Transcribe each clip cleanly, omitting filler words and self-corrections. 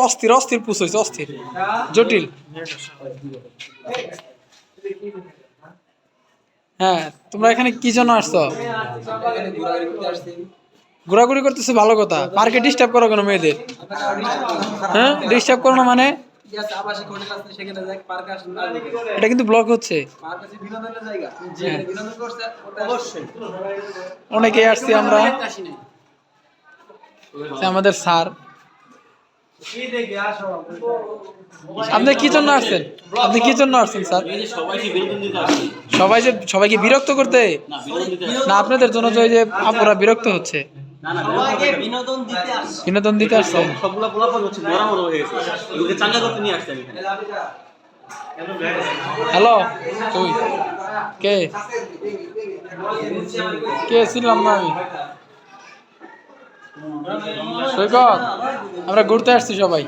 অস্থির অস্থির পুষ হয়েছে, অস্থির জটিল। হ্যাঁ, তোমরা এখানে কি জন্য আসছো? ঘোরাঘুরি করতেছে, ভালো কথা। পার্কে ডিস্টার্ব করো কেন মেয়েদের? হ্যাঁ, ডিস্টার্ব করো না মানে? এটা কিন্তু ব্লক হচ্ছে। হ্যাঁ। অনেকে আসছি আমরা, আমাদের স্যার। আপনি কি জন্য আসছেন? আপনি কি জন্য আসছেন স্যার? সবাইকে বিরক্ত করতে? না, আপনাদের জন্য তো এই যে আপুরা বিরক্ত হচ্ছে। বিনোদন দিতে আসছেন? হ্যালো, তুই কে? কে ছিলাম না আমি। সৈকত, আমরা ঘুরতে আসছি সবাই।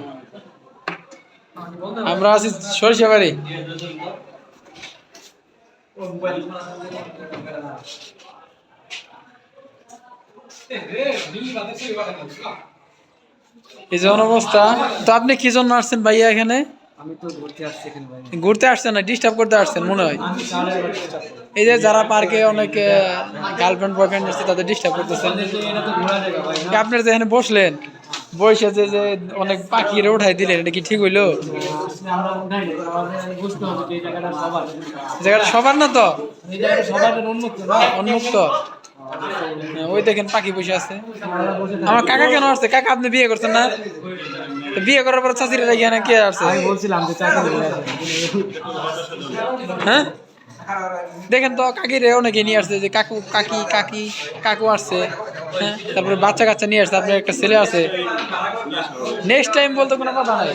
আমরা আছি সরিষাবাড়ি। এই যে অবস্থা। তো আপনি কি জন্য আসছেন ভাইয়া এখানে? আমি তো ঘুরতে আসছি এখানে ভাই। ঘুরতে আসছেন না, ডিস্টার্ব করতে আসছেন মনে হয়। এই যে যারা পার্কে অনেক গার্লফ্রেন্ড বয়ফ্রেন্ড আসছে তাদের ডিস্টার্ব করতেছেন। এটা তো ঘোরা জায়গা ভাই না। আপনার যে এখানে বসলেন, বসে যে অনেক পাখিরে উঠাই দিলেন, এটা কি ঠিক হইলো? আমরা উঠাই না, আমাদের বুঝতে হবে যে এই জায়গাটা সবার। জায়গাটা সবার না তো? এই জায়গাটা সবার জন্য উন্মুক্ত না। উন্মুক্ত। ওই দেখেন পাখি বসে আছে। আমার কাকা কেন আসছে? কাকা আপনি বিয়ে করছেন না? তো বিয়ে করার পর চাচিরা রেখে এখানে কে আসছে? আমি বলছিলাম যে চাকরি করে আসেন। হ্যাঁ, দেখেন তো কাকিরে অনেকে নিয়ে আসছে, যে কাকু কাকি কাকি কাকু আসছে। হ্যাঁ, তারপরে বাচ্চা কাচ্চা নিয়ে আসছে। আপনার একটা ছেলে আছে। নেক্সট টাইম বলতে কোনো কথা নাই।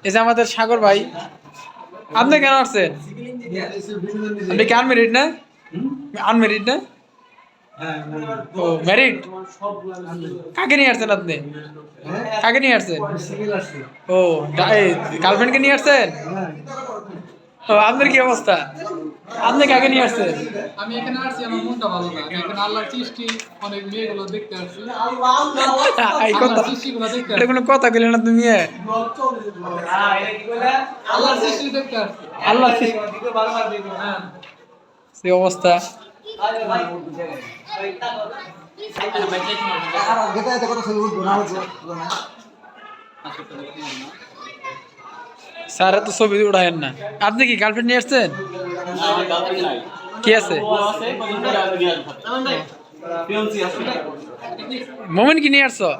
এই যে আমাদের সাগর ভাই, আপনি কেন আসছেন? আপনি কি আনমেরিড না? আনমেরিড না? ও ম্যারিড। কাকে নিয়ে আসছেন আপনি? কাকে নিয়ে আসছেন? ও, গার্লফ্রেন্ডকে নিয়ে আসছেন? ও, আপনার কি অবস্থা? আপনি কাকে নিয়ে আসছেন? আমি এখানে আসছি, আমার মনটা ভালো না। আমি এখানে আল্লাহর সৃষ্টি অনেক মেয়েগুলো দেখতে আসছি। এই কথা, আল্লাহর সৃষ্টিগুলো দেখতে এটা আসছি। কোনো কথা কইলেন না তুমি? আল্লাহর সৃষ্টি দেখতে আসছি। আল্লাহ হ্যাঁ। সে অবস্থা। স্যার তো ছবি উঠায়েন না। আপনি কি গার্লফ্রেন্ড নিয়ে আসছেন? কি আছে? মোমেন কি নিয়ে আসছো?